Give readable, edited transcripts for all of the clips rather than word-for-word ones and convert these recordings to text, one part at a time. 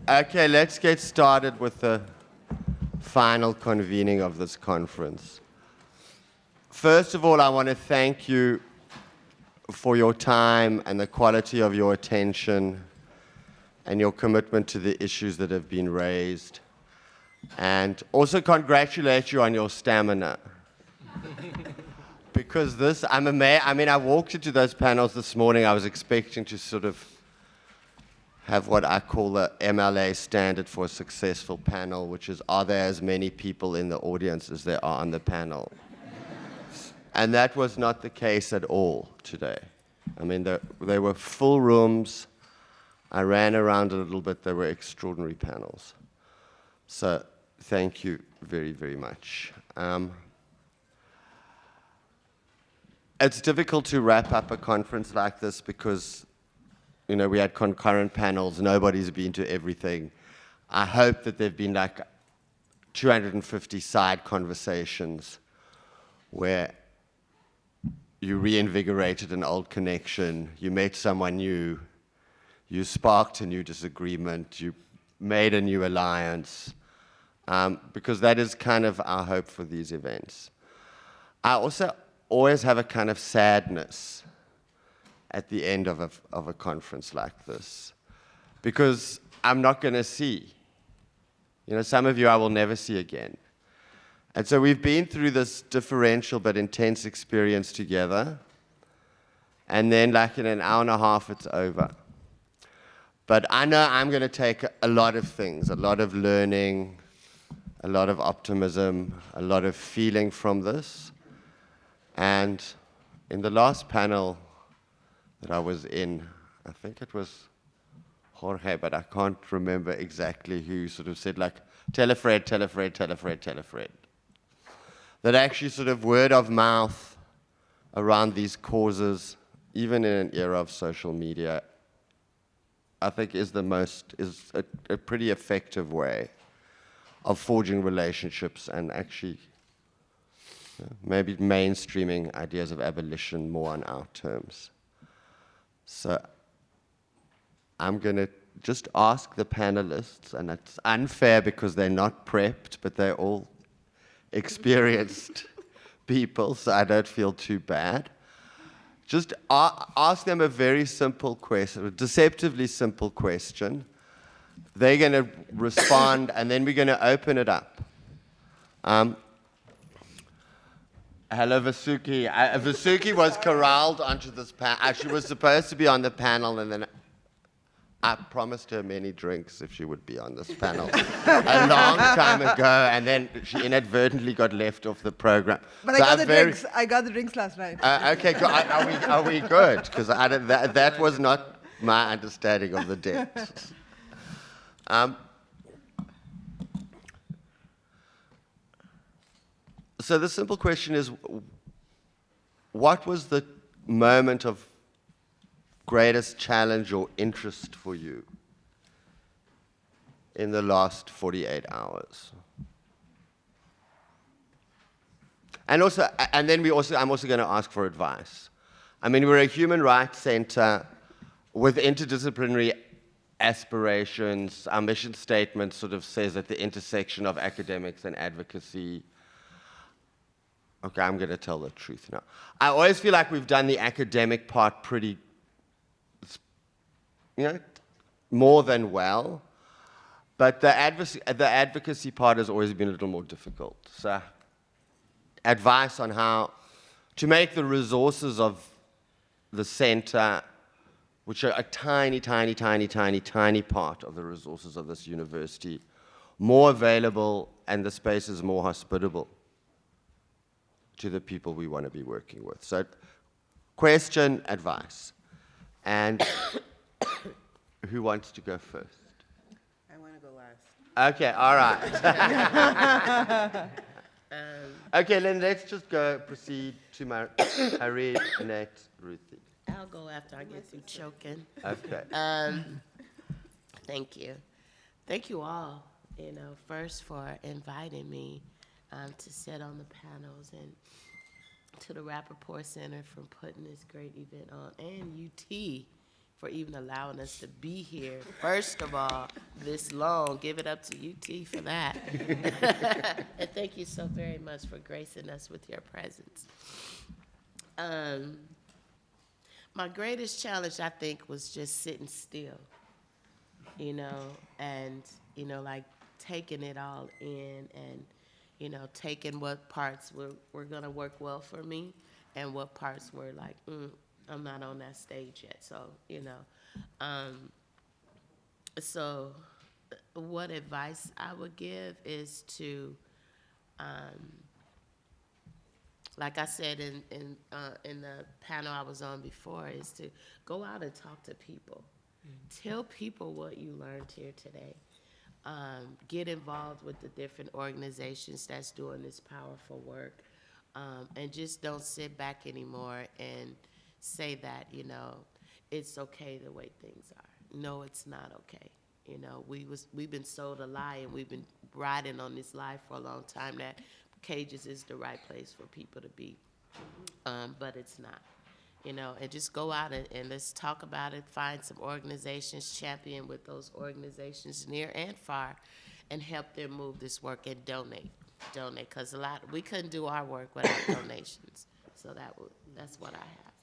Okay, let's get started with the final convening of this conference. First of all, I want to thank you for your time and the quality of your attention and your commitment to the issues that have been raised. And also congratulate you on your stamina. Because this, I'm amazed. I mean, I walked into those panels this morning, I was expecting to sort of have what I call the MLA standard for a successful panel, which is, are there as many people in the audience as there are on the panel? And that was not the case at all today. I mean, there were full rooms. I ran around a little bit. There were extraordinary panels. So thank you very, very much. It's difficult to wrap up a conference like this because, you know, we had concurrent panels. Nobody's been to everything. I hope that there have been like 250 side conversations where you reinvigorated an old connection, you met someone new, you sparked a new disagreement, you made a new alliance, because that is kind of our hope for these events. I also always have a kind of sadness at the end of a conference like this, because I'm not going to see. You know, some of you I will never see again. And so we've been through this differential but intense experience together, and then like in an hour and a half it's over. But I know I'm going to take a lot of things, a lot of learning, a lot of optimism, a lot of feeling from this. And in the last panel that I was in, I think it was Jorge, but I can't remember exactly who sort of said like, tell a Fred, tell a Fred, tell a Fred, tell a Fred. That actually sort of word of mouth around these causes, even in an era of social media, I think is a pretty effective way of forging relationships and actually maybe mainstreaming ideas of abolition more on our terms. So I'm going to just ask the panelists, and it's unfair because they're not prepped, but they're all experienced people, so I don't feel too bad. Just ask them a very simple question, a deceptively simple question. They're going to respond, and then we're going to open it up. Hello, Vasuki. Vasuki was corralled onto this panel. She was supposed to be on the panel, and then I promised her many drinks if she would be on this panel a long time ago, and then she inadvertently got left off the program. But so I got the drinks last night. Okay, are we good? Because that was not my understanding of the debt. So the simple question is, what was the moment of greatest challenge or interest for you in the last 48 hours? And then I'm also going to ask for advice. I mean, we're a human rights center with interdisciplinary aspirations. Our mission statement sort of says at the intersection of academics and advocacy. Okay, I'm going to tell the truth now. I always feel like we've done the academic part pretty, more than well. But the advocacy part has always been a little more difficult. So advice on how to make the resources of the center, which are a tiny, tiny, tiny, tiny, tiny part of the resources of this university, more available and the spaces more hospitable to the people we want to be working with. So question, advice. And who wants to go first? I want to go last. Okay, all right. Okay, then let's just proceed to Hari, Annette, Ruthie. I'll go after I get through choking. Okay. Thank you. Thank you all, first for inviting me to sit on the panels, and to the Rapoport Center for putting this great event on, and UT for even allowing us to be here, first of all, this long. Give it up to UT for that. And thank you so very much for gracing us with your presence. My greatest challenge, I think, was just sitting still, and, like taking it all in and, taking what parts were going to work well for me and what parts were like, I'm not on that stage yet. So what advice I would give is to, like I said in the panel I was on before, is to go out and talk to people. Tell people what you learned here today. Get involved with the different organizations that's doing this powerful work. And just don't sit back anymore and say that, it's okay the way things are. No, it's not okay. We've been sold a lie, and we've been riding on this lie for a long time that cages is the right place for people to be. But it's not. And just go out and let's talk about it, find some organizations, champion with those organizations near and far, and help them move this work, and donate, because we couldn't do our work without donations. So that's what I have.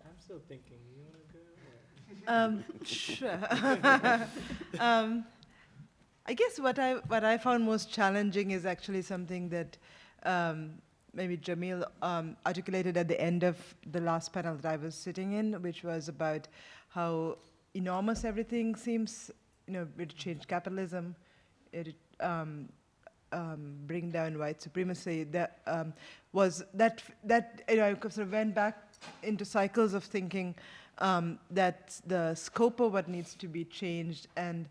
I'm still thinking. You want to go? Sure. I guess what I found most challenging is actually something that maybe Jamil articulated at the end of the last panel that I was sitting in, which was about how enormous everything seems. It changed capitalism, it bring down white supremacy. That was that I sort of went back into cycles of thinking that the scope of what needs to be changed, and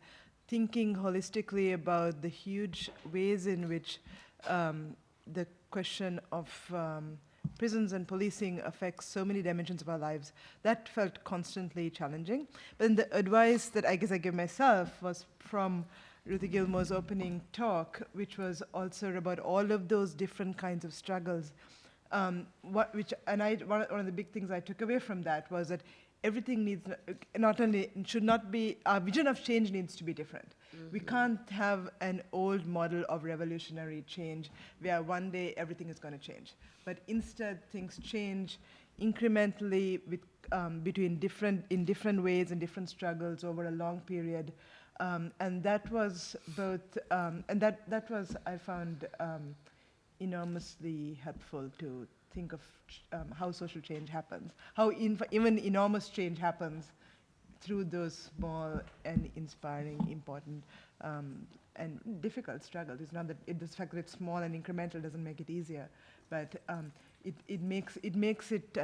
thinking holistically about the huge ways in which the question of prisons and policing affects so many dimensions of our lives. That felt constantly challenging. But then the advice that I guess I gave myself was from Ruth Gilmore's opening talk, which was also about all of those different kinds of struggles. One of the big things I took away from that was that everything needs should not be, our vision of change needs to be different. Mm-hmm. We can't have an old model of revolutionary change where one day everything is going to change. But instead, things change incrementally in different ways and different struggles over a long period. And that was both, that was, I found, enormously helpful to think of how social change happens, how even enormous change happens through those small and inspiring, important, and difficult struggles. It's not that the fact that it's small and incremental doesn't make it easier, but it makes it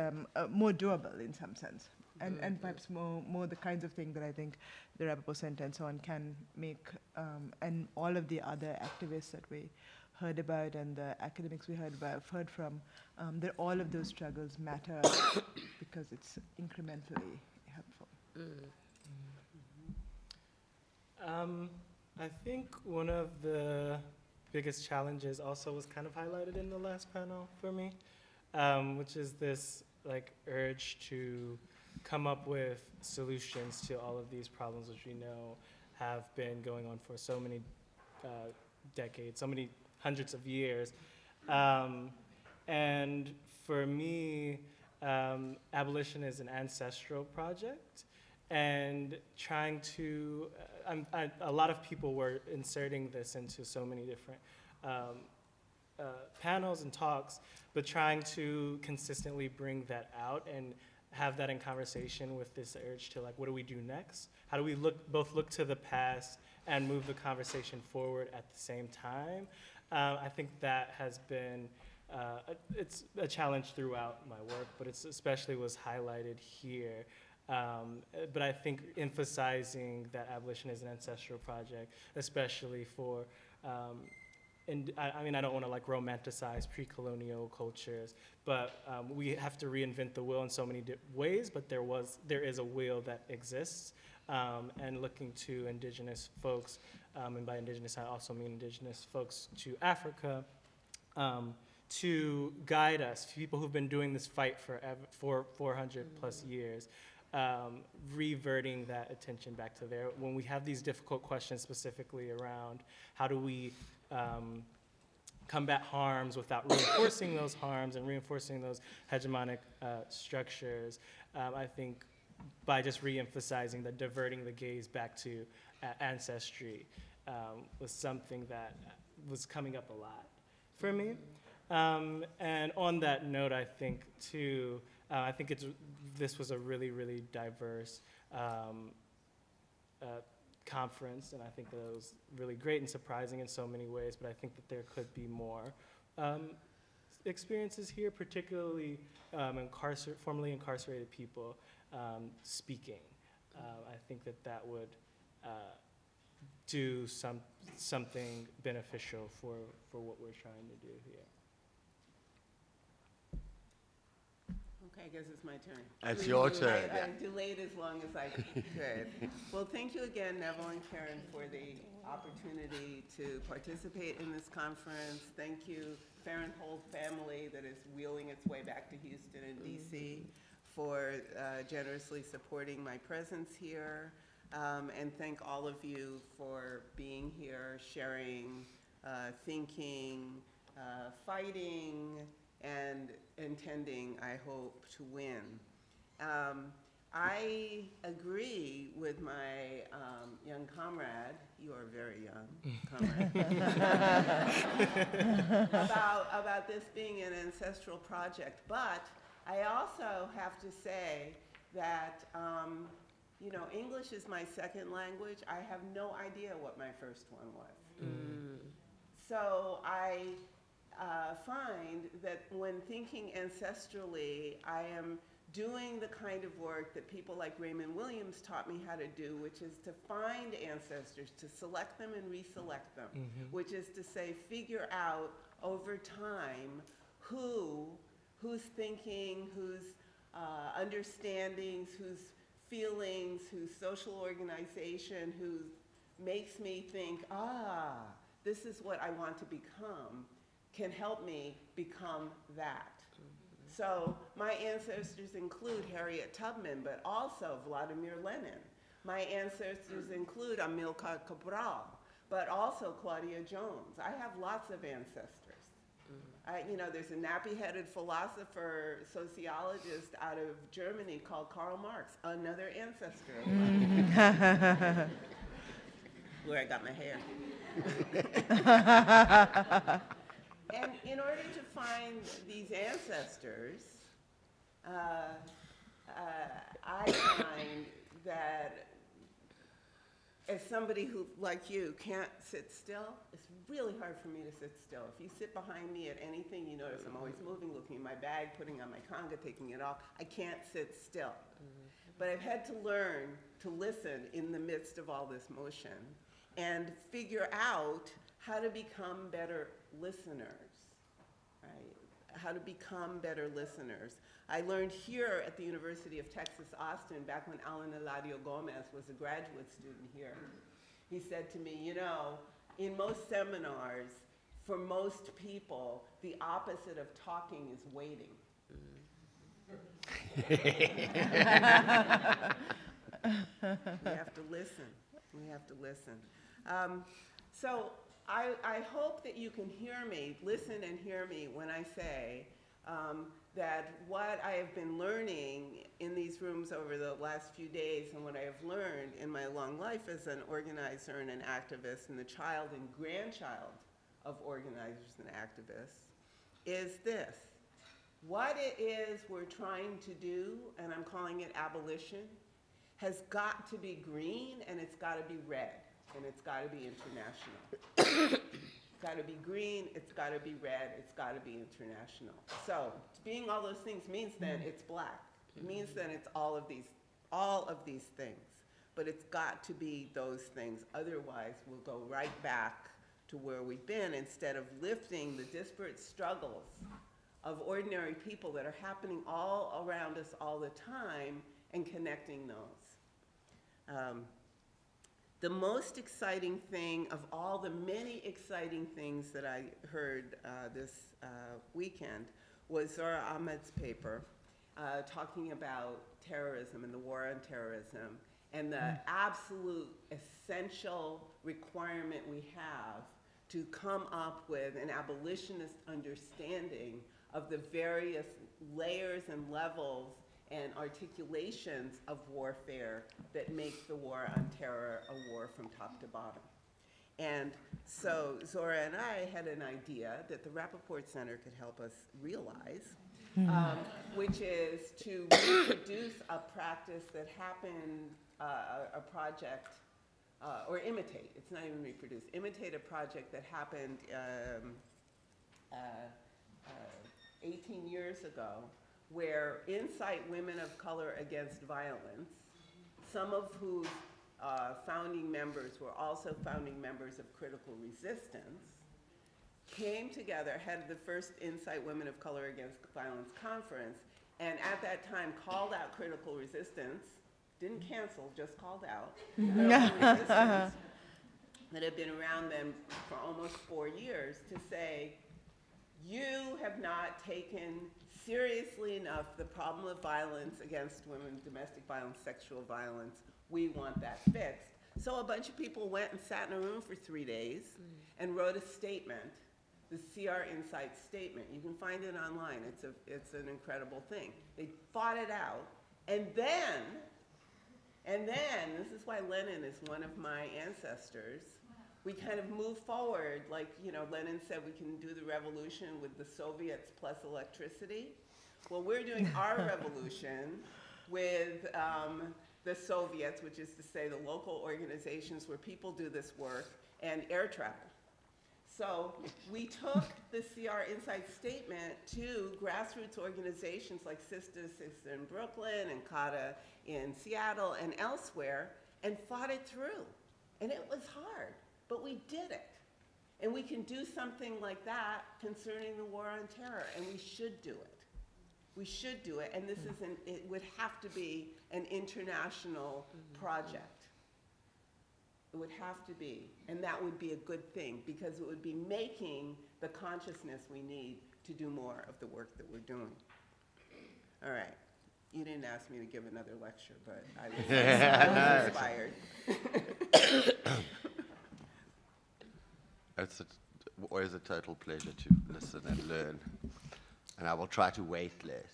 more doable in some sense, and perhaps more the kinds of things that I think the Rapoport Center and so on can make, and all of the other activists that we heard about and the academics we heard from, that all of those struggles matter because it's incrementally helpful. I think one of the biggest challenges also was kind of highlighted in the last panel for me, which is this urge to come up with solutions to all of these problems, which we know have been going on for so many decades, so many hundreds of years. And for me, abolition is an ancestral project, and trying to, a lot of people were inserting this into so many different panels and talks, but trying to consistently bring that out and have that in conversation with this urge to what do we do next? How do we both look to the past and move the conversation forward at the same time? I think that has been, it's a challenge throughout my work, but it's especially was highlighted here. But I think emphasizing that abolition is an ancestral project, especially for, and I mean, I don't want to romanticize pre-colonial cultures, but we have to reinvent the wheel in so many ways, but there is a wheel that exists, and looking to indigenous folks, and by indigenous I also mean indigenous folks to Africa, to guide us, people who've been doing this fight for 400 plus years, reverting that attention back to there. When we have these difficult questions specifically around how do we combat harms without reinforcing those harms and reinforcing those hegemonic structures, I think by just re-emphasizing that diverting the gaze back to ancestry was something that was coming up a lot for me. And on that note, I think too, I think this was a really, really diverse conference, and I think that it was really great and surprising in so many ways, but I think that there could be more experiences here, particularly formerly incarcerated people speaking. I think that would do something beneficial for what we're trying to do here. Okay, I guess it's my turn. It's your turn. I delayed as long as I could. Well, thank you again, Neville and Karen, for the opportunity to participate in this conference. Thank you, Farron-Holt family that is wheeling its way back to Houston and DC for generously supporting my presence here. And thank all of you for being here, sharing, thinking, fighting, and intending, I hope, to win. I agree with my young comrade, you are very young, comrade, about this being an ancestral project. But I also have to say that, you know, English is my second language. I have no idea what my first one was. So I find that when thinking ancestrally, I am doing the kind of work that people like Raymond Williams taught me how to do, which is to find ancestors, to select them and reselect them, which is to say, figure out over time whose thinking, whose understandings, whose feelings, whose social organization, who makes me think, this is what I want to become, can help me become that. So my ancestors include Harriet Tubman, but also Vladimir Lenin. My ancestors include Amilcar Cabral, but also Claudia Jones. I have lots of ancestors. You know, there's a nappy-headed philosopher, sociologist out of Germany called Karl Marx, another ancestor of mine. Where I got my hair. And in order to find these ancestors, I find that as somebody who, like you, can't sit still, it's really hard for me to sit still. If you sit behind me at anything, you notice I'm always moving, looking in my bag, putting on my conga, taking it off. I can't sit still. But I've had to learn to listen in the midst of all this motion and figure out how to become better listeners, right? How to become better listeners. I learned here at the University of Texas, Austin, back when Alan Eladio Gomez was a graduate student here. He said to me, you know, in most seminars, for most people, the opposite of talking is waiting. We have to listen. We have to listen. So I hope that you can hear me, listen and hear me when I say that what I have been learning in these rooms over the last few days and what I have learned in my long life as an organizer and an activist and the child and grandchild of organizers and activists is this. What it is we're trying to do, and I'm calling it abolition, has got to be green and it's got to be red. And it's got to be international. It's got to be green, it's got to be red, it's got to be international. So being all those things means then it's black. It means then it's all of these things. But it's got to be those things. Otherwise, we'll go right back to where we've been instead of lifting the disparate struggles of ordinary people that are happening all around us all the time and connecting those. The most exciting thing of all the many exciting things that I heard this weekend was Zora Ahmed's paper talking about terrorism and the war on terrorism and the absolute essential requirement we have to come up with an abolitionist understanding of the various layers and levels and articulations of warfare that make the war on terror a war from top to bottom. And so Zora and I had an idea that the Rapoport Center could help us realize, which is to reproduce a practice that happened, a project, or imitate, it's not even reproduce, imitate a project that happened 18 years ago, where Incite Women of Color Against Violence, some of whose founding members were also founding members of Critical Resistance, came together, had the first Incite Women of Color Against Violence conference, and at that time called out Critical Resistance, didn't cancel, just called out Critical Resistance that had been around them for almost 4 years to say, you have not taken seriously enough the problem of violence against women, domestic violence, sexual violence. We want that fixed. So a bunch of people went and sat in a room for 3 days and wrote a statement, the CR Incite statement. You can find it online. It's an incredible thing. They fought it out, and then, this is why Lenin is one of my ancestors, we kind of move forward, like, you know, Lenin said we can do the revolution with the Soviets plus electricity. Well, we're doing our revolution with the Soviets, which is to say the local organizations where people do this work, and air travel. So we took the CR Incite statement to grassroots organizations like Sister in Brooklyn and Kata in Seattle and elsewhere, and fought it through. And it was hard. But we did it. And we can do something like that concerning the war on terror, and we should do it. We should do it, and this is it would have to be an international project. It would have to be, and that would be a good thing, because it would be making the consciousness we need to do more of the work that we're doing. All right. You didn't ask me to give another lecture, but I was inspired. It's always a total pleasure to listen and learn, and I will try to wait less.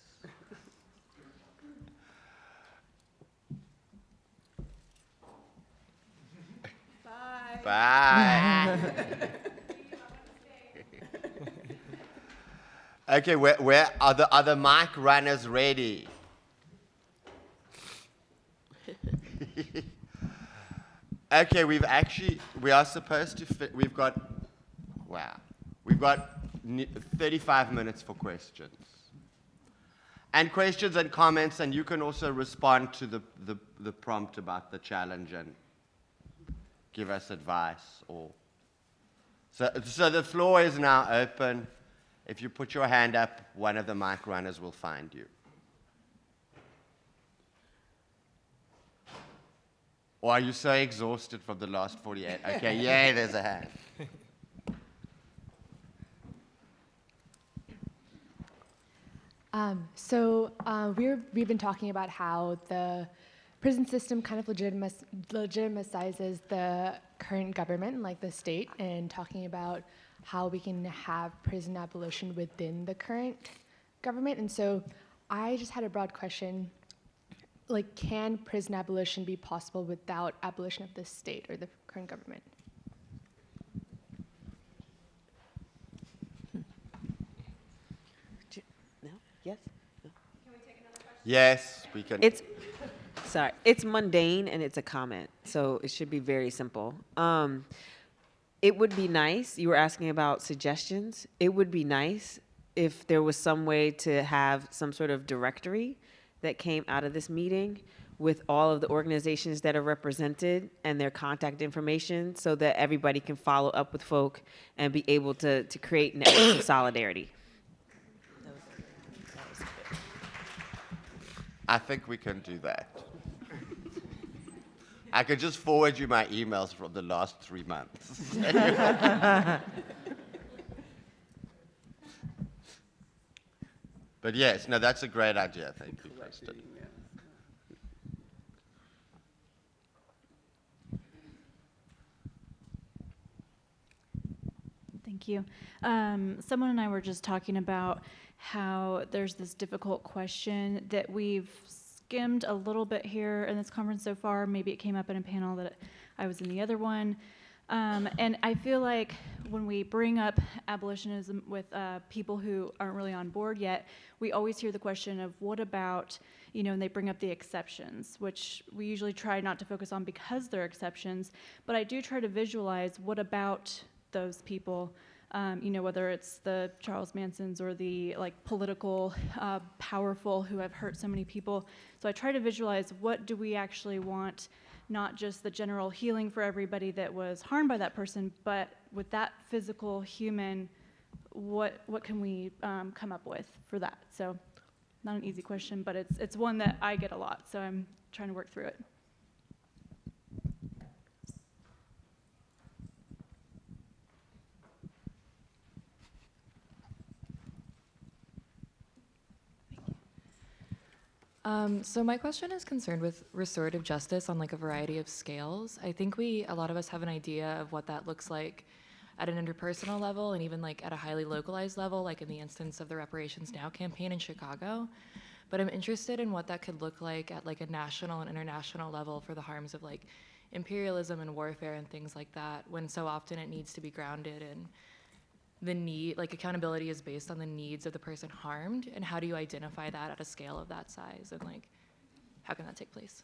Bye. Bye. Okay, where are the other mic runners ready? Okay, we are supposed to we've got 35 minutes for questions. And questions and comments, and you can also respond to the prompt about the challenge and give us advice. So the floor is now open. If you put your hand up, one of the mic runners will find you. Or are you so exhausted from the last 48? Okay, yay, there's a hand. We've been talking about how the prison system kind of legitimizes the current government, like the state, and talking about how we can have prison abolition within the current government. And so I just had a broad question. Like, can prison abolition be possible without abolition of the state or the current government? No? Yes? No. Yes, we can. It's mundane and it's a comment, so it should be very simple. It would be nice, you were asking about suggestions, it would be nice if there was some way to have some sort of directory that came out of this meeting with all of the organizations that are represented and their contact information so that everybody can follow up with folk and be able to create networks of solidarity. I think we can do that. I could just forward you my emails from the last 3 months. But yes, no, that's a great idea. Thank you, Kristen. Thank you. Someone and I were just talking about how there's this difficult question that we've skimmed a little bit here in this conference so far. Maybe it came up in a panel that I was in the other one. And I feel like when we bring up abolitionism with people who aren't really on board yet, we always hear the question of what about, and they bring up the exceptions, which we usually try not to focus on because they're exceptions. But I do try to visualize what about those people, whether it's the Charles Mansons or the political powerful who have hurt so many people. So I try to visualize what do we actually want, not just the general healing for everybody that was harmed by that person, but with that physical human, what can we come up with for that? So not an easy question, but it's one that I get a lot, so I'm trying to work through it. So my question is concerned with restorative justice on a variety of scales. I think a lot of us have an idea of what that looks like at an interpersonal level and even at a highly localized level, like in the instance of the Reparations Now campaign in Chicago. But I'm interested in what that could look like at a national and international level for the harms of imperialism and warfare and things like that, when so often it needs to be grounded in the need, accountability is based on the needs of the person harmed, and how do you identify that at a scale of that size, and how can that take place?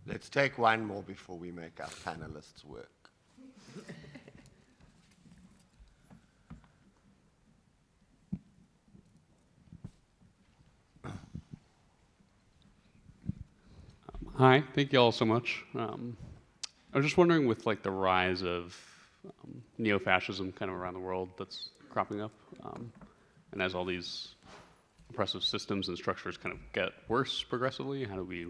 Let's take one more before we make our panelists work. Hi, thank you all so much. I was just wondering with the rise of neo-fascism kind of around the world that's cropping up, and as all these oppressive systems and structures kind of get worse progressively, how do we,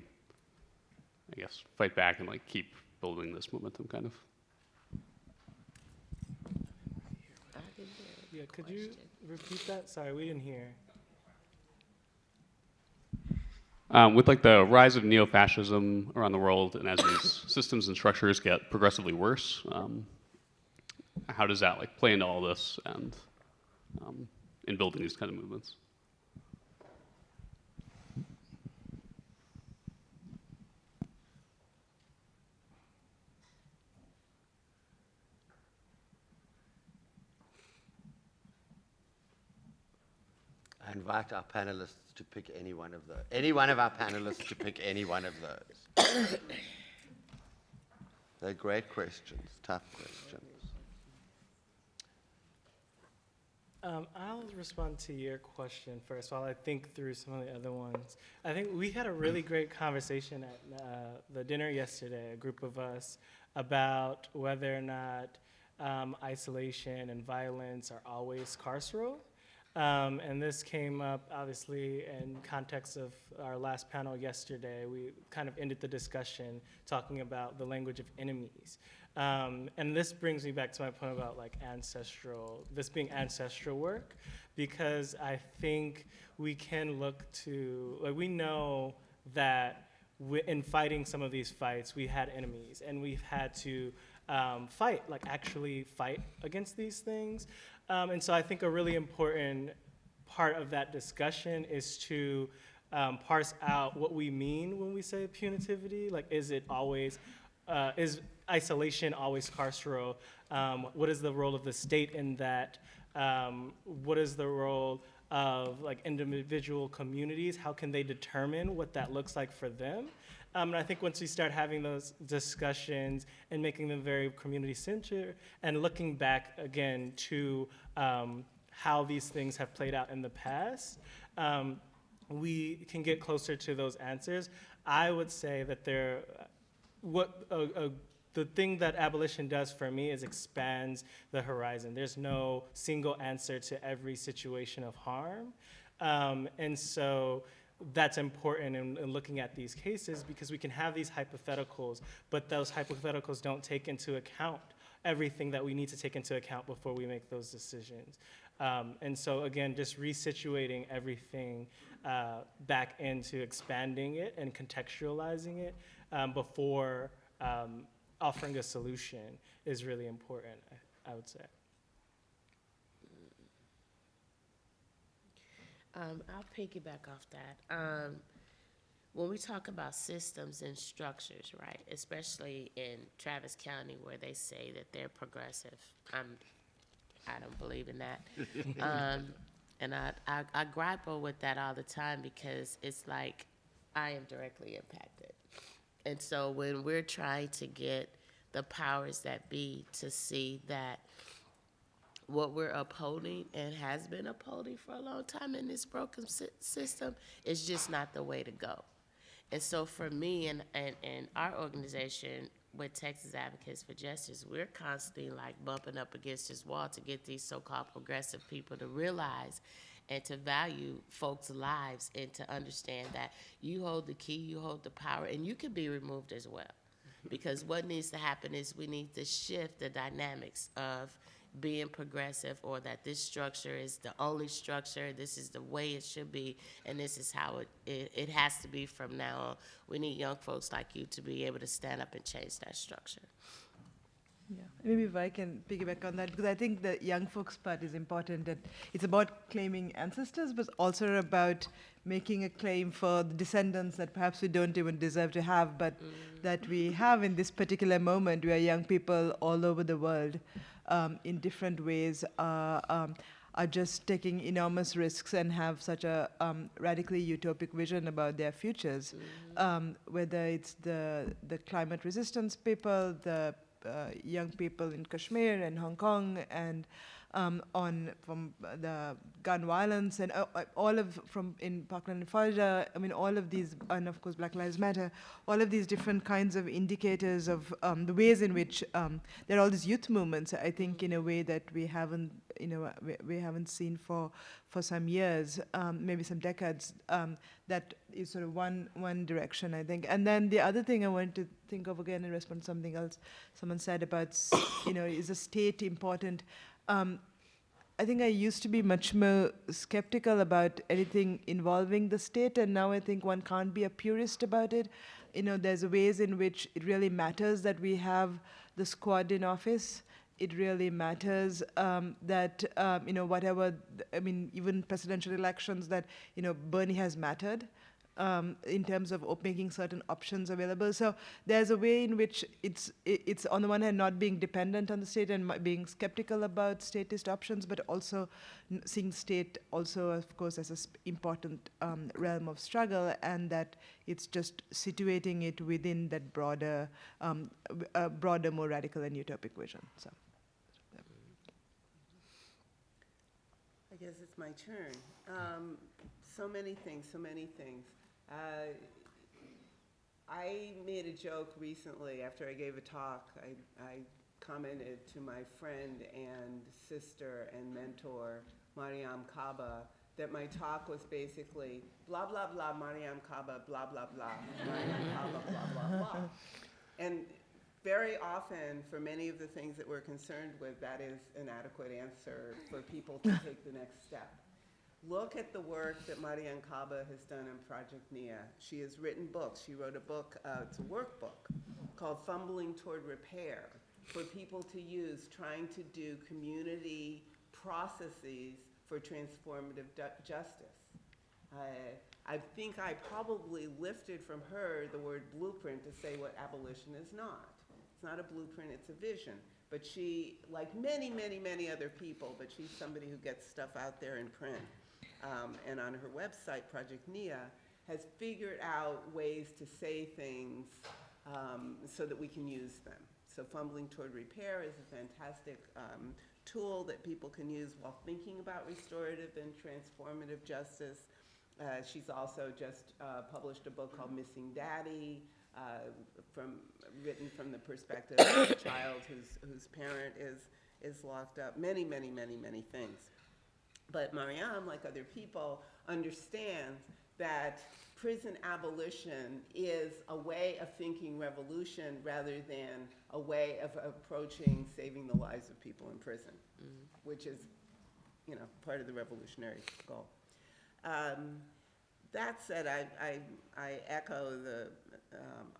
I guess, fight back and keep building this momentum kind of? Yeah, could you repeat that? Sorry, we didn't hear. With the rise of neo-fascism around the world, and as these systems and structures get progressively worse, how does that play into all this and in building these kind of movements? I invite our panelists to pick any one of our panelists to pick any one of those. They're great questions, tough questions. I'll respond to your question first while I think through some of the other ones. I think we had a really great conversation at the dinner yesterday, a group of us, about whether or not isolation and violence are always carceral. And this came up, obviously, in context of our last panel yesterday. We kind of ended the discussion talking about the language of enemies. And this brings me back to my point about this being ancestral work, because I think we can look to, we know that in fighting some of these fights, we had enemies, and we've had to actually fight against these things. And so I think a really important part of that discussion is to parse out what we mean when we say punitivity. Is it always, is isolation always carceral? What is the role of the state in that? What is the role of individual communities? How can they determine what that looks like for them? And I think once we start having those discussions and making them very community-centered and looking back again to how these things have played out in the past, we can get closer to those answers. I would say that the the thing that abolition does for me is expands the horizon. There's no single answer to every situation of harm. And so that's important in looking at these cases, because we can have these hypotheticals, but those hypotheticals don't take into account everything that we need to take into account before we make those decisions. And so again, just resituating everything back into expanding it and contextualizing it before offering a solution is really important, I would say. I'll piggyback off that. When we talk about systems and structures, right, especially in Travis County where they say that they're progressive, I don't believe in that. And I grapple with that all the time because it's like I am directly impacted. And so when we're trying to get the powers that be to see that what we're upholding and has been upholding for a long time in this broken system is just not the way to go. And so for me and our organization with Texas Advocates for Justice, we're constantly like bumping up against this wall to get these so-called progressive people to realize and to value folks' lives and to understand that you hold the key, you hold the power, and you can be removed as well. Because what needs to happen is we need to shift the dynamics of being progressive, or that this structure is the only structure, this is the way it should be, and this is how it has to be from now on. We need young folks like you to be able to stand up and change that structure. Yeah, maybe if I can piggyback on that, because I think the young folks part is important. That it's about claiming ancestors, but also about making a claim for the descendants that perhaps we don't even deserve to have, but that we have in this particular moment, where young people all over the world, in different ways, are just taking enormous risks and have such a radically utopic vision about their futures. Whether it's the climate resistance people, the young people in Kashmir and Hong Kong, and from the gun violence, and all of from in Parkland and Florida. I mean, all of these, and of course Black Lives Matter. All of these different kinds of indicators of the ways in which there are all these youth movements. I think in a way that we haven't, we haven't seen for some years, maybe some decades. That is sort of one direction, I think. And then the other thing I wanted to think of again in response to something else someone said about, is the state important? I think I used to be much more skeptical about anything involving the state, and now I think one can't be a purist about it. There's ways in which it really matters that we have the squad in office. It really matters that, whatever, even presidential elections, that, Bernie has mattered in terms of making certain options available. So there's a way in which it's on the one hand not being dependent on the state and being skeptical about statist options, but also seeing state also, of course, as an important realm of struggle, and that it's just situating it within that broader, more radical and utopic vision. So. I guess it's my turn. So many things. I made a joke recently after I gave a talk. I commented to my friend and sister and mentor, Mariam Kaba, that my talk was basically blah, blah, blah, Mariam Kaba, blah, blah, blah, Mariam Kaba, blah, blah, blah. And very often, for many of the things that we're concerned with, that is an adequate answer for people to take the next step. Look at the work that Mariam Kaba has done on Project Nia. She has written books. She wrote a book, it's a workbook, called Fumbling Toward Repair, for people to use trying to do community processes for transformative justice. I think I probably lifted from her the word blueprint to say what abolition is not. It's not a blueprint, it's a vision. But she, like many, many, many other people, but she's somebody who gets stuff out there in print. And on her website, Project Nia, has figured out ways to say things so that we can use them. So Fumbling Toward Repair is a fantastic tool that people can use while thinking about restorative and transformative justice. She's also just published a book called Missing Daddy, written from the perspective of a child whose parent is locked up, many, many, many, many things. But Mariam, like other people, understands that prison abolition is a way of thinking revolution rather than a way of approaching saving the lives of people in prison, which is, part of the revolutionary goal. That said, I echo the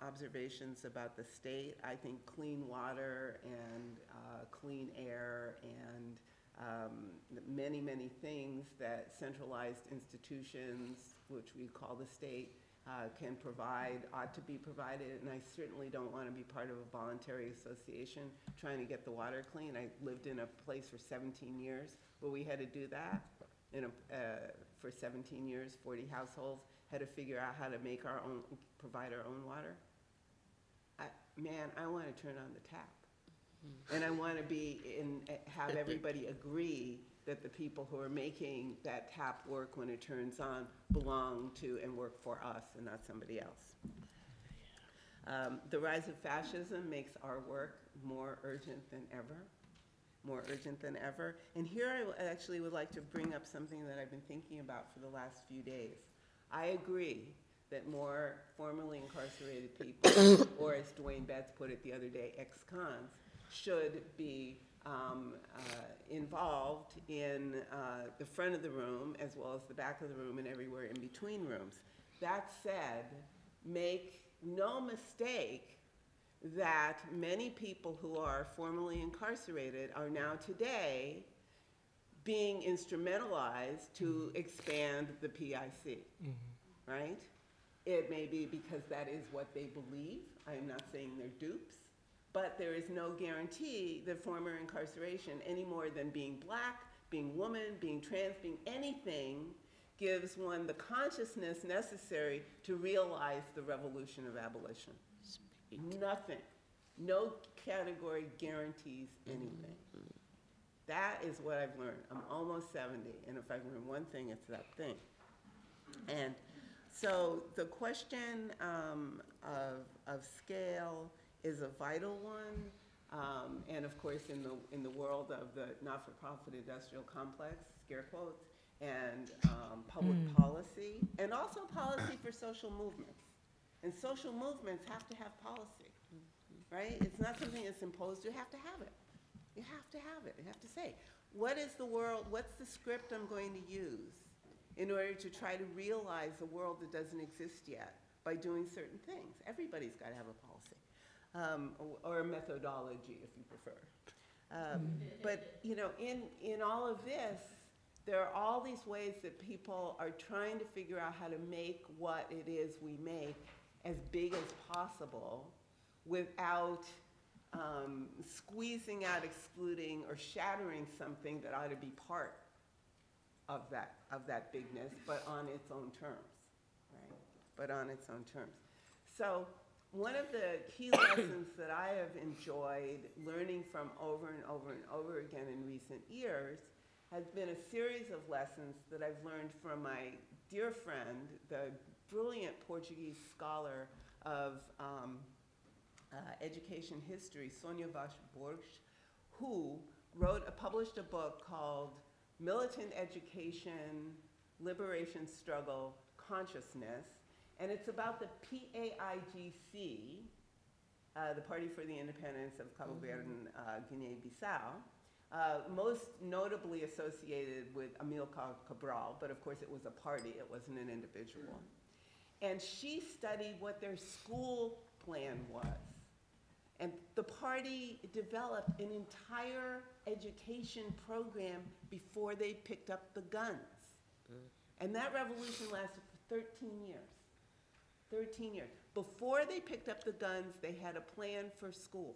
observations about the state. I think clean water and clean air and many, many things that centralized institutions, which we call the state, can provide, ought to be provided. And I certainly don't want to be part of a voluntary association trying to get the water clean. I lived in a place for 17 years where we had to do that. For 17 years, 40 households had to figure out how to make provide our own water. I want to turn on the tap. And I want to have everybody agree that the people who are making that tap work when it turns on belong to and work for us and not somebody else. The rise of fascism makes our work more urgent than ever. More urgent than ever. And here I actually would like to bring up something that I've been thinking about for the last few days. I agree that more formerly incarcerated people, or as Dwayne Betts put it the other day, ex-cons, should be involved in the front of the room as well as the back of the room and everywhere in between rooms. That said, make no mistake that many people who are formerly incarcerated are now today being instrumentalized to expand the PIC, right? It may be because that is what they believe. I am not saying they're dupes, but there is no guarantee that former incarceration, any more than being black, being woman, being trans, being anything, gives one the consciousness necessary to realize the revolution of abolition. Nothing. No category guarantees anything. That is what I've learned. I'm almost 70, and if I've learned one thing, it's that thing. And so the question of scale is a vital one, and of course in the world of the not-for-profit industrial complex, scare quotes, and public policy, and also policy for social movements. And social movements have to have policy, right? It's not something that's imposed. You have to have it. You have to have it. You have to say, what is the world, what's the script I'm going to use in order to try to realize a world that doesn't exist yet by doing certain things? Everybody's got to have a policy, or a methodology, if you prefer. But in all of this, there are all these ways that people are trying to figure out how to make what it is we make as big as possible without squeezing out, excluding, or shattering something that ought to be part of that bigness, but on its own terms, right? But on its own terms. So one of the key lessons that I have enjoyed learning from over and over and over again in recent years has been a series of lessons that I've learned from my dear friend, the brilliant Portuguese scholar of education history, Sonia Vaz-Borges, who published a book called Militant Education, Liberation Struggle, Consciousness, and it's about the PAIGC, the Party for the Independence of Cabo Verde and Guinea-Bissau, most notably associated with Amilcar Cabral, but of course it was a party, it wasn't an individual. And she studied what their school plan was. And the party developed an entire education program before they picked up the guns. And that revolution lasted for 13 years. 13 years. Before they picked up the guns, they had a plan for school.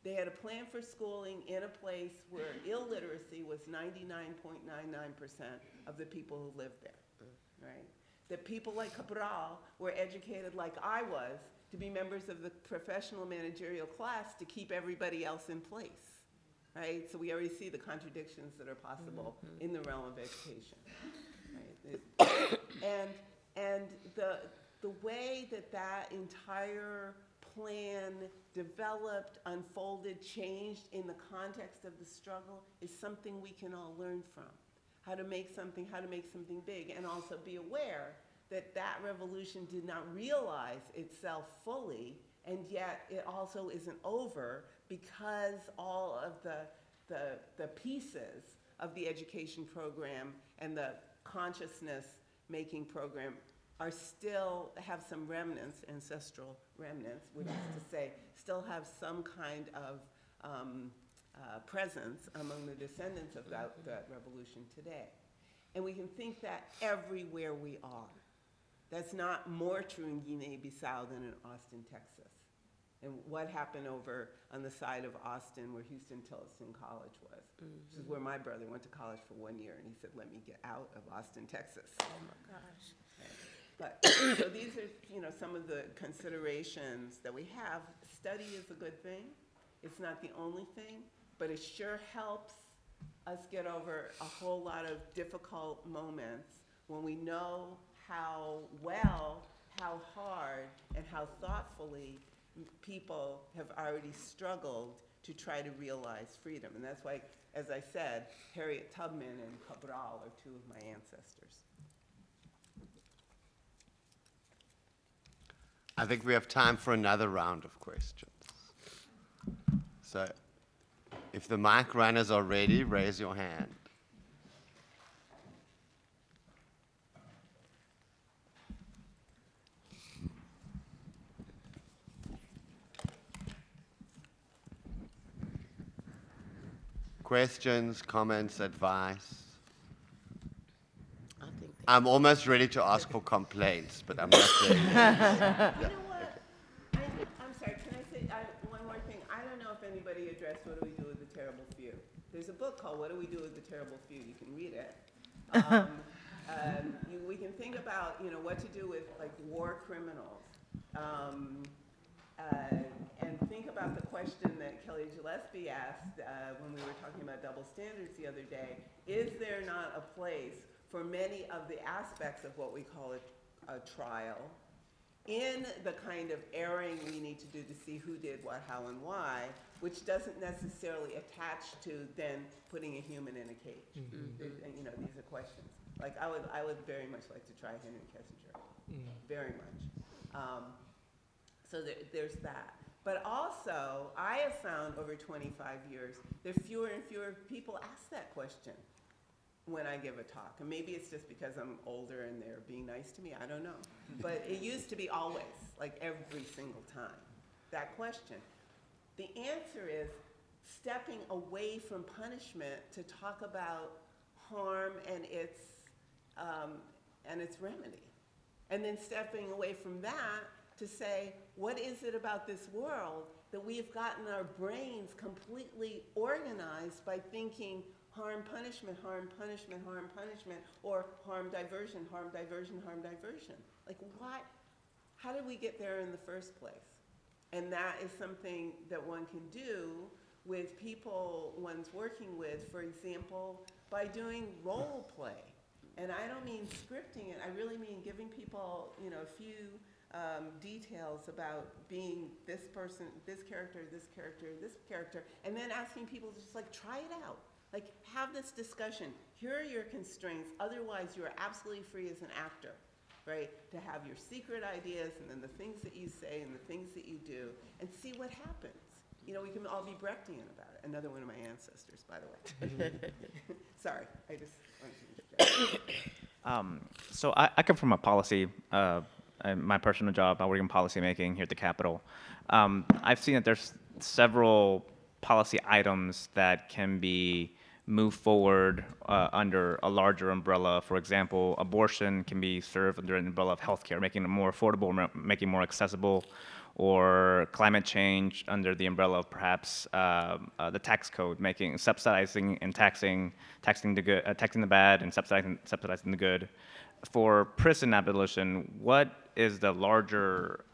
They had a plan for schooling in a place where illiteracy was 99.99% of the people who lived there, right? That people like Cabral were educated like I was to be members of the professional managerial class to keep everybody else in place, right? So we already see the contradictions that are possible in the realm of education, right? And the the way that that entire plan developed, unfolded, changed in the context of the struggle is something we can all learn from. How to make something big, and also be aware that that revolution did not realize itself fully, and yet it also isn't over because all of the pieces of the education program and the consciousness making program are still have some remnants, ancestral remnants, which is to say, still have some kind of presence among the descendants of that revolution today. And we can think that everywhere we are. That's not more true in Guinea-Bissau than in Austin, Texas. And what happened over on the side of Austin where Houston Tillotson College was, which is where my brother went to college for 1 year, and he said, let me get out of Austin, Texas. Oh my gosh. But, so these are, some of the considerations that we have. Study is a good thing. It's not the only thing, but it sure helps us get over a whole lot of difficult moments when we know how well, how hard, and how thoughtfully people have already struggled to try to realize freedom. And that's why, as I said, Harriet Tubman and Cabral are two of my ancestors. I think we have time for another round of questions. So, if the mic runners are ready, raise your hand. Questions, comments, advice? I think I'm almost ready to ask for complaints, but I'm not there. You know what? I'm sorry, can I say one more thing? I don't know if anybody addressed what do we do with the terrible few. There's a book called What Do We Do with the Terrible Few? You can read it. We can think about, what to do with like war criminals. And think about the question that Kelly Gillespie asked when we were talking about double standards the other day. Is there not a place for many of the aspects of what we call a trial in the kind of airing we need to do to see who did what, how, and why, which doesn't necessarily attach to then putting a human in a cage? Mm-hmm. These are questions. Like I would very much like to try Henry Kissinger, very much. So there's that. But also, I have found over 25 years, there are fewer and fewer people ask that question when I give a talk. And maybe it's just because I'm older and they're being nice to me, I don't know. But it used to be always, like every single time, that question. The answer is stepping away from punishment to talk about harm and its remedy. And then stepping away from that to say, what is it about this world that we've gotten our brains completely organized by thinking harm, punishment, harm, punishment, harm, punishment, or harm, diversion, harm, diversion, harm, diversion? Like what? How did we get there in the first place? And that is something that one can do with people one's working with, for example, by doing role play. And I don't mean scripting it, I really mean giving people, a few details about being this person, this character, this character, this character, and then asking people to just like try it out. Like have this discussion. Here are your constraints, otherwise you are absolutely free as an actor, right? To have your secret ideas and then the things that you say and the things that you do and see what happens. We can all be Brechtian about it. Another one of my ancestors, by the way. Sorry, I just wanted to interject. So I come from a policy, my personal job, I work in policy making here at the Capitol. I've seen that there's several policy items that can be moved forward under a larger umbrella. For example, abortion can be served under an umbrella of healthcare, making it more affordable, making it more accessible, or climate change under the umbrella of perhaps the tax code, subsidizing and taxing the bad and subsidizing the good. For prison abolition, what is the larger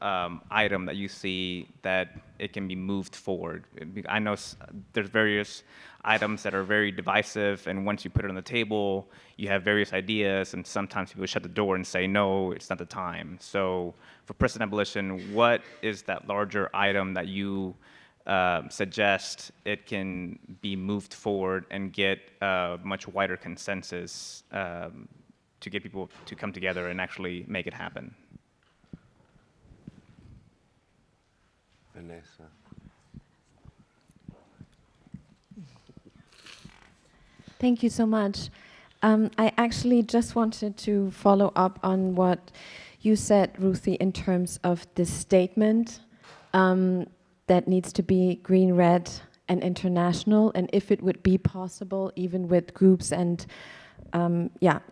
item that you see that it can be moved forward? I know there's various items that are very divisive, and once you put it on the table, you have various ideas, and sometimes people shut the door and say, no, it's not the time. So for prison abolition, what is that larger item that you suggest it can be moved forward and get a much wider consensus to get people to come together and actually make it happen? Vanessa. Thank you so much. I actually just wanted to follow up on what you said, Ruthie, in terms of this statement that needs to be green, red, and international, and if it would be possible, even with groups and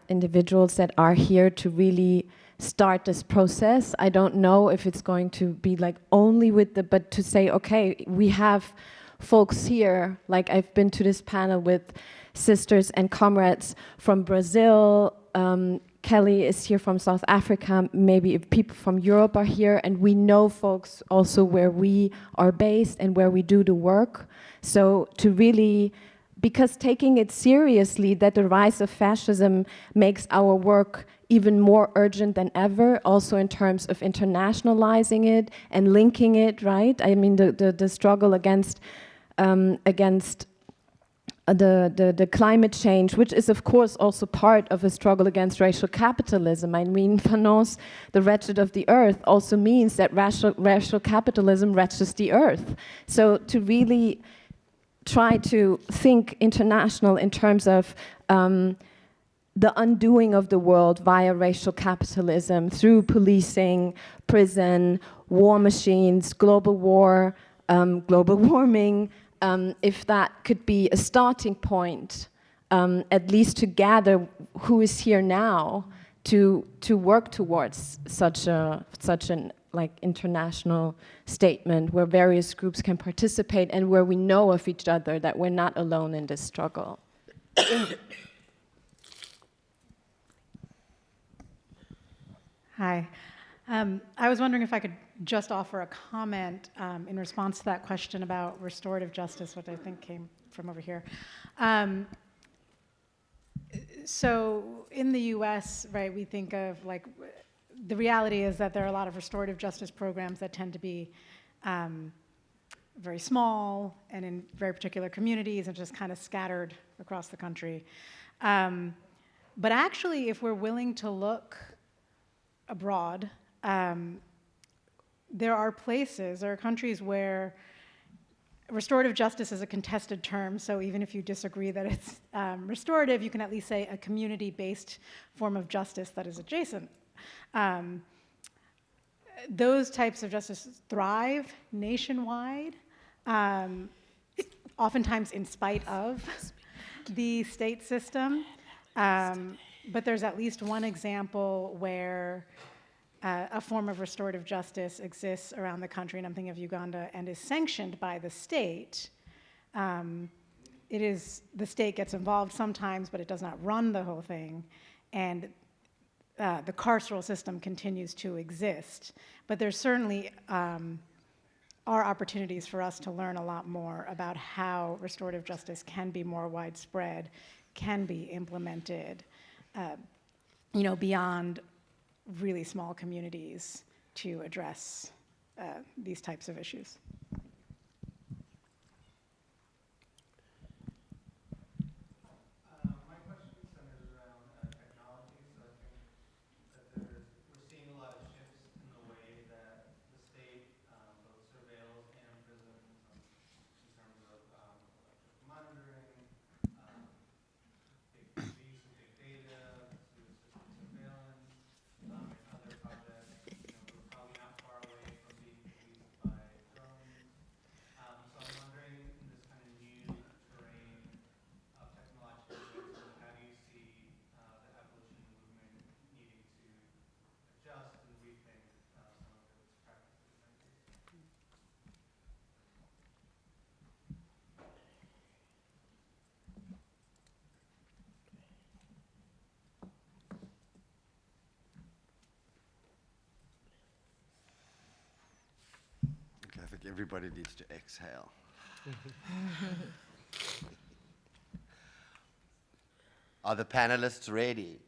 individuals that are here to really start this process. I don't know if it's going to be like only with but to say, okay, we have folks here, like I've been to this panel with sisters and comrades from Brazil, Kelly is here from South Africa, maybe if people from Europe are here, and we know folks also where we are based and where we do the work. So to really, because taking it seriously that the rise of fascism makes our work even more urgent than ever, also in terms of internationalizing it and linking it, right? I mean, the struggle against the climate change, which is of course also part of a struggle against racial capitalism. I mean, Fanon's The Wretched of the Earth also means that racial capitalism wretches the earth. So to really try to think international in terms of the undoing of the world via racial capitalism through policing, prison, war machines, global war, global warming, if that could be a starting point, at least to gather who is here now to work towards such an like international statement where various groups can participate and where we know of each other, that we're not alone in this struggle. Hi. I was wondering if I could just offer a comment in response to that question about restorative justice, which I think came from over here. So in the US, right, we think of like, the reality is that there are a lot of restorative justice programs that tend to be very small and in very particular communities and just kind of scattered across the country. But actually, if we're willing to look abroad, there are countries where restorative justice is a contested term, so even if you disagree that it's restorative, you can at least say a community-based form of justice that is adjacent. Those types of justice thrive nationwide, oftentimes in spite of the state system, but there's at least one example where a form of restorative justice exists around the country, and I'm thinking of Uganda, and is sanctioned by the state. The state gets involved sometimes, but it does not run the whole thing, and the carceral system continues to exist. But there certainly are opportunities for us to learn a lot more about how restorative justice can be more widespread, can be implemented, beyond really small communities to address these types of issues. My question centers around technology. So I think that we're seeing a lot of shifts in the way that the state both surveils and prisons in terms of electronic monitoring, the use of big data to assist in surveillance, and other projects. We're probably not far away from being policed by drones. Like everybody needs to exhale. Are the panelists ready?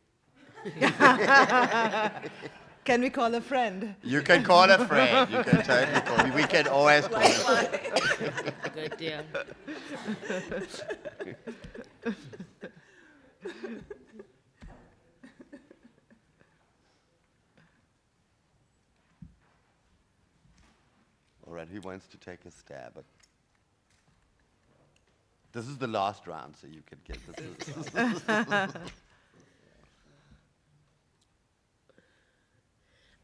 Can we call a friend? You can call a friend. You can totally call. We can always call a friend. Good deal. All right, who wants to take a stab at? This is the last round, so you can get this.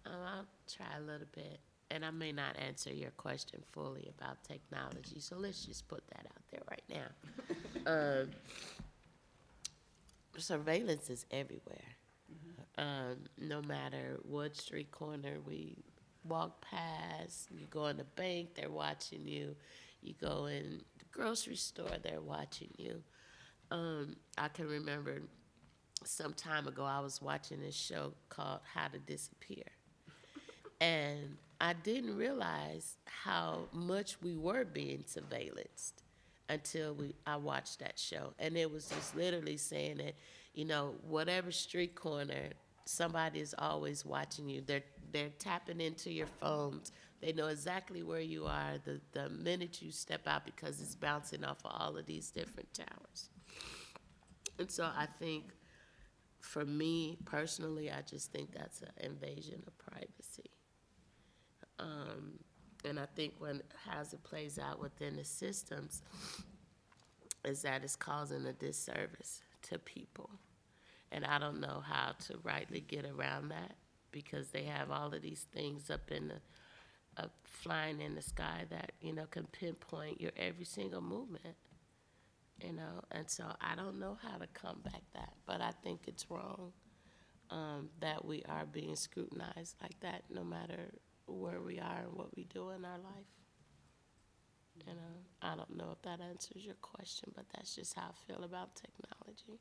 I'll try a little bit, and I may not answer your question fully about technology, so let's just put that out there right now. Surveillance is everywhere. No matter what street corner we walk past, you go in the bank, they're watching you. You go in the grocery store, they're watching you. I can remember some time ago I was watching this show called How to Disappear. And I didn't realize how much we were being surveillanced until I watched that show. And it was just literally saying that, you know, whatever street corner, somebody is always watching you. They're tapping into your phones. They know exactly where you are the minute you step out because it's bouncing off of all of these different towers. And so I think, for me personally, I just think that's an invasion of privacy. And I think how it plays out within the systems is that it's causing a disservice to people. And I don't know how to rightly get around that because they have all of these things up flying in the sky that, you know, can pinpoint your every single movement, you know. And so I don't know how to combat that, but I think it's wrong that we are being scrutinized like that no matter where we are and what we do in our life. You know, I don't know if that answers your question, but that's just how I feel about technology.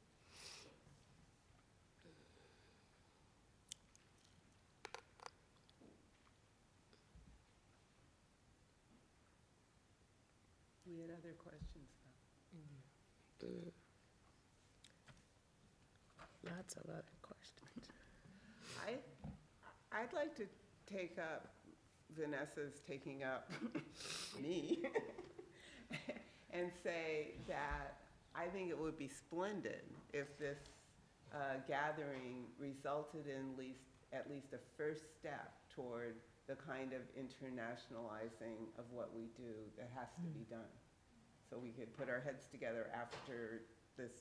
We had other questions, though. Lots of other questions. I'd like to take up Vanessa's taking up me and say that I think it would be splendid if this gathering resulted in at least a first step toward the kind of internationalizing of what we do that has to be done. So we could put our heads together after this,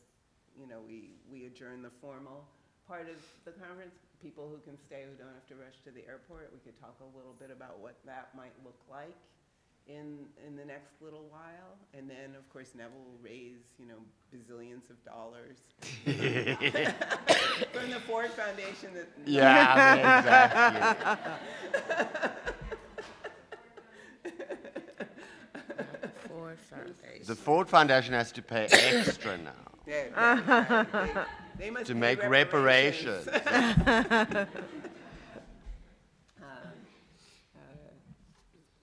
you know, we adjourn the formal part of the conference. People who can stay, who don't have to rush to the airport, we could talk a little bit about what that might look like in the next little while. And then, of course, Neville will raise, you know, bazillions of dollars from the Ford Foundation. That exactly. The Ford Foundation has to pay extra now. Yeah, they must to pay make reparations.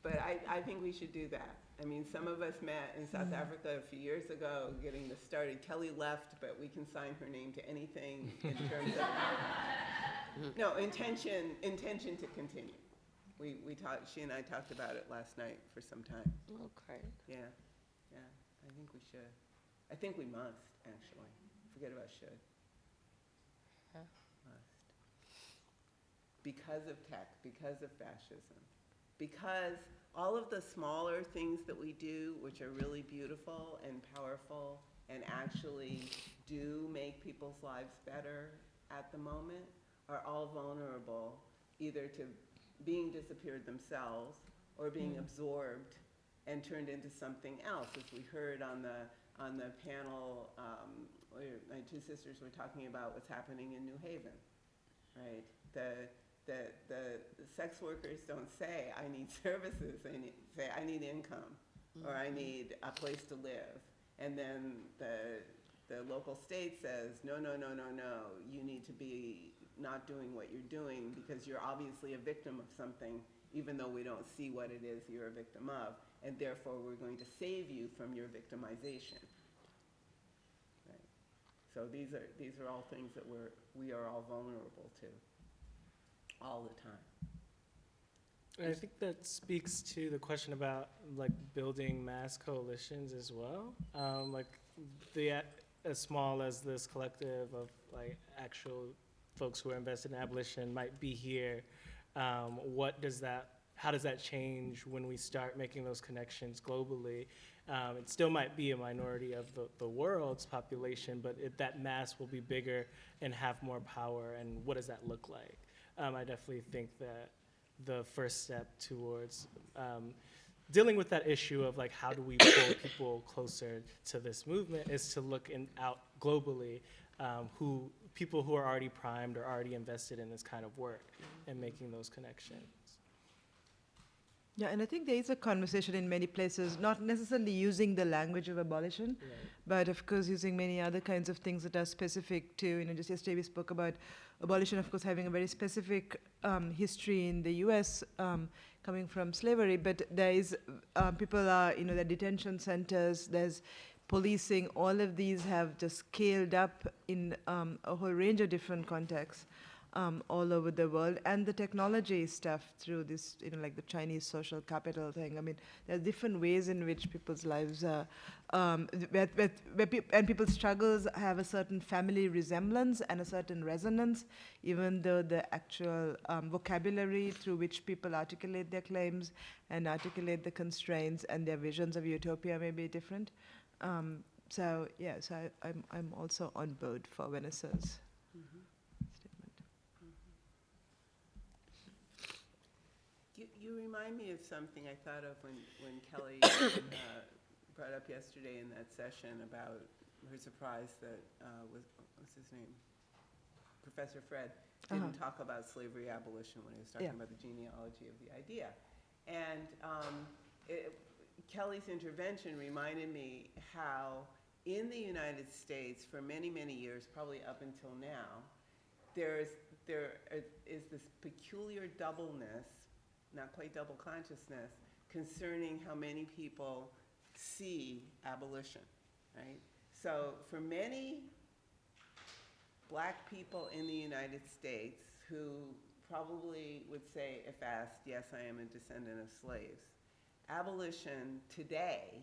But I think we should do that. I mean, some of us met in South Africa a few years ago getting this started. Kelly left, but we can sign her name to anything in terms of, no, intention to continue. We talked, she and I talked about it last night for some time. Okay. Yeah, I think we should. I think we must, actually. Forget about should. Must. Because of tech, because of fascism, because all of the smaller things that we do, which are really beautiful and powerful and actually do make people's lives better at the moment, are all vulnerable either to being disappeared themselves or being absorbed and turned into something else. As we heard on the panel, where my two sisters were talking about what's happening in New Haven, right? The sex workers don't say, I need services, they say, I need income, or I need a place to live. And then the local state says, no, you need to be not doing what you're doing because you're obviously a victim of something even though we don't see what it is you're a victim of, and therefore we're going to save you from your victimization. Right. So these are all things that we are all vulnerable to all the time. And I think that speaks to the question about like building mass coalitions as well. Like as small as this collective of like actual folks who are invested in abolition might be here, how does that change when we start making those connections globally? It still might be a minority of the world's population, but that mass will be bigger and have more power, and what does that look like? I definitely think that the first step towards dealing with that issue of like how do we pull people closer to this movement is to look out globally, people who are already primed or already invested in this kind of work and making those connections. Yeah, and I think there is a conversation in many places, not necessarily using the language of abolition, Right. but of course using many other kinds of things that are specific to, just yesterday we spoke about abolition, of course, having a very specific history in the US coming from slavery, but there is, people are, there are detention centers, there's policing, all of these have just scaled up in a whole range of different contexts. All over the world, and the technology stuff through this, like the Chinese social capital thing. I mean, there are different ways in which people's lives are, and people's struggles have a certain family resemblance and a certain resonance, even though the actual vocabulary through which people articulate their claims and articulate the constraints and their visions of utopia may be different. So I'm also on board for Vanessa's. You remind me of something I thought of when Kelly brought up yesterday in that session about her surprise that, what's his name? Professor Fred didn't talk about slavery abolition when he was talking about the genealogy of the idea. And Kelly's intervention reminded me how in the United States for many, many years, probably up until now, there is this peculiar doubleness, not quite double consciousness, concerning how many people see abolition, right? So for many black people in the United States who probably would say, if asked, yes, I am a descendant of slaves, abolition today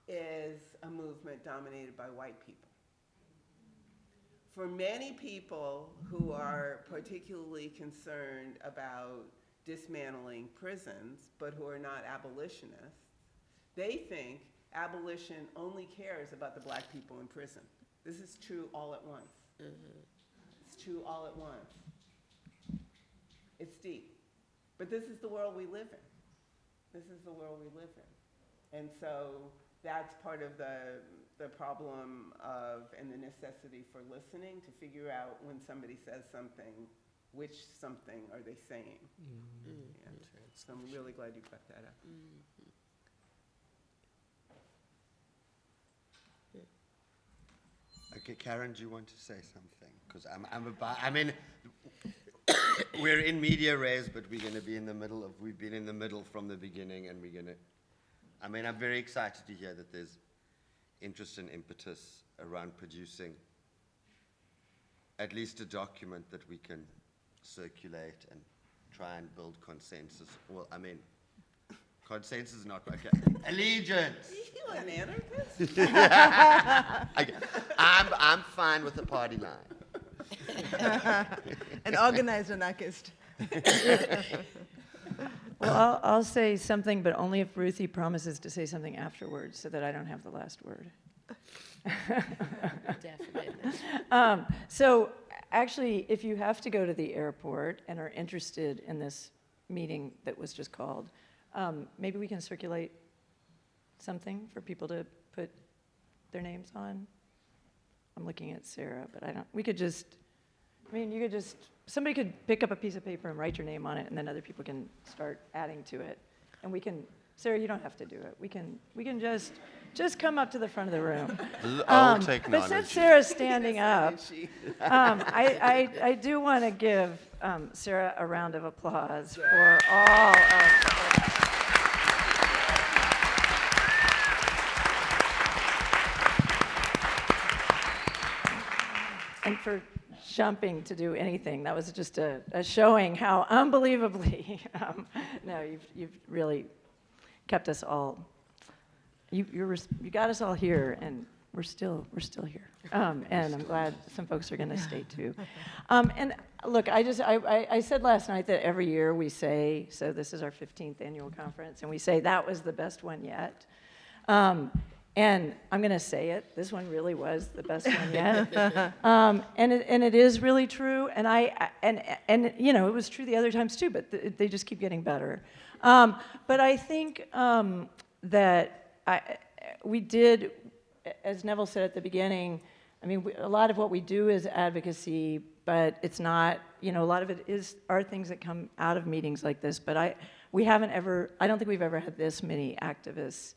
is a movement dominated by white people. For many people who are particularly concerned about dismantling prisons, but who are not abolitionists, they think abolition only cares about the black people in prison. This is true all at once. It's true all at once. It's deep. But this is the world we live in. This is the world we live in. And so that's part of the problem of, and the necessity for listening, to figure out when somebody says something, which something are they saying? Yeah. So I'm really glad you brought that up. Okay, Karen, do you want to say something? Because we're in media res, but we're going to be in the middle of, we've been in the middle from the beginning, and we're going to, I'm very excited to hear that there's interest and impetus around producing at least a document that we can circulate and try and build consensus. Well, consensus is not, okay. Allegiance. You an anarchist? Okay. I'm fine with the party line. An organized anarchist. Well, I'll say something, but only if Ruthie promises to say something afterwards so that I don't have the last word. Definitely. So actually, if you have to go to the airport and are interested in this meeting that was just called, maybe we can circulate something for people to put their names on. I'm looking at Sarah, but we could just, somebody could pick up a piece of paper and write your name on it, and then other people can start adding to it. And we can Sarah, you don't have to do it. We can just come up to the front of the room. This is old technology. But since Sarah's standing up, I do want to give Sarah a round of applause for all of and for jumping to do anything. That was just a showing how unbelievably, no, you've really kept us all, you got us all here, and we're still here. And I'm glad some folks are gonna stay too. And look, I said last night that every year we say, so this is our 15th annual conference, and we say that was the best one yet. And I'm going to say it. This one really was the best one yet, and it is really true. And you know, it was true the other times too. But they just keep getting better. But I think that we did, as Neville said at the beginning. I mean, a lot of what we do is advocacy, but it's not. You know, a lot of it are things that come out of meetings like this. But I don't think we've ever had this many activists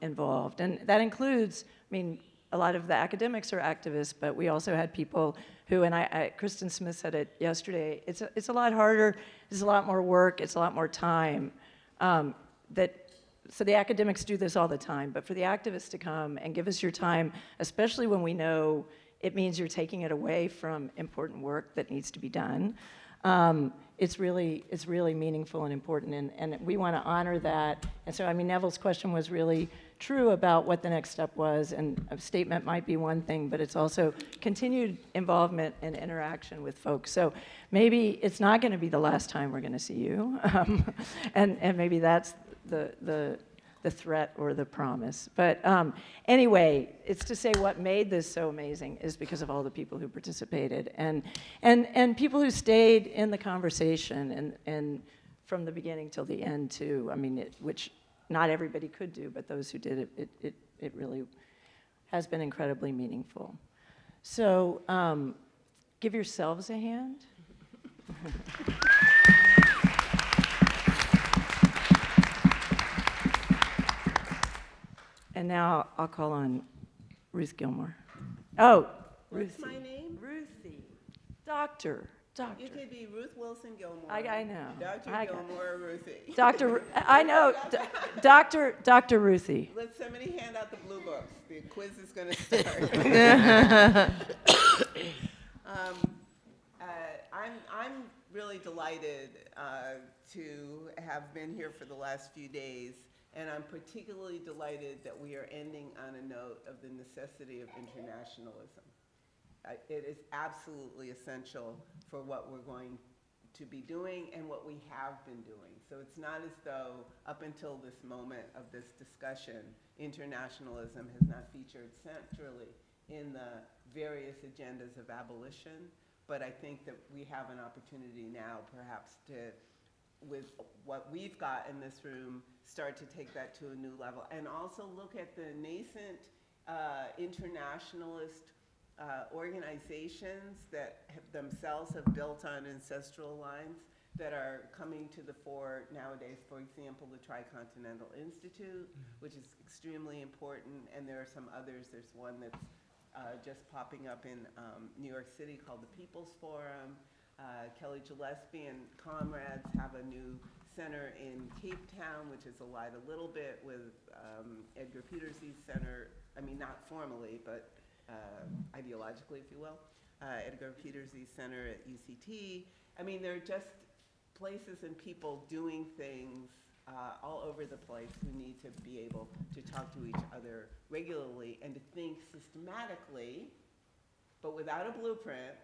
involved. And that includes, I mean, a lot of the academics are activists, but we also had people who, and Kristen Smith said it yesterday, it's a lot harder, it's a lot more work, it's a lot more time. So the academics do this all the time, but for the activists to come and give us your time, especially when we know it means you're taking it away from important work that needs to be done, it's really meaningful and important, and we want to honor that. And so, I mean, Neville's question was really true about what the next step was, and a statement might be one thing, but it's also continued involvement and interaction with folks. So maybe it's not going to be the last time we're going to see you, and maybe that's the threat or the promise. But anyway, it's to say what made this so amazing is because of all the people who participated and people who stayed in the conversation and from the beginning till the end too. I mean, which not everybody could do, but those who did it really has been incredibly meaningful. So give yourselves a hand. And now I'll call on Ruth Gilmore. Oh, What's Ruthie. my name? Ruthie. Doctor. You could be Ruth Wilson Gilmore. I know. Dr. Gilmore or Ruthie. I know. Dr. Ruthie. Let somebody hand out the blue books. The quiz is going to start. I'm really delighted to have been here for the last few days. And I'm particularly delighted that we are ending on a note of the necessity of internationalism. It is absolutely essential for what we're going to be doing and what we have been doing. So it's not as though up until this moment of this discussion, internationalism has not featured centrally in the various agendas of abolition. But I think that we have an opportunity now perhaps to, with what we've got in this room, start to take that to a new level. And also look at the nascent internationalist organizations that themselves have built on ancestral lines that are coming to the fore nowadays. For example, the Tricontinental Institute, which is extremely important, and there are some others. There's one that's just popping up in New York City called the People's Forum. Kelly Gillespie and comrades have a new center in Cape Town, which is allied a little bit with Edgar Petersy's center. I mean, not formally, but ideologically, if you will. Edgar Petersy's center at UCT. I mean, there are just places and people doing things all over the place who need to be able to talk to each other regularly and to think systematically, but without a blueprint.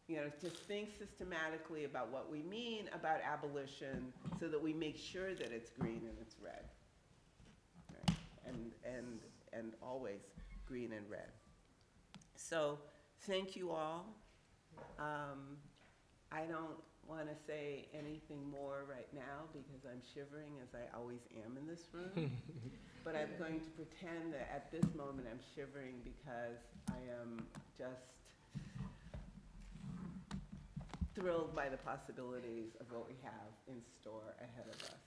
You know, to think systematically about what we mean about abolition so that we make sure that it's green and it's red. Right? And always green and red. So thank you all. I don't want to say anything more right now because I'm shivering, as I always am in this room. But I'm going to pretend that at this moment I'm shivering because I am just thrilled by the possibilities of what we have in store ahead of us.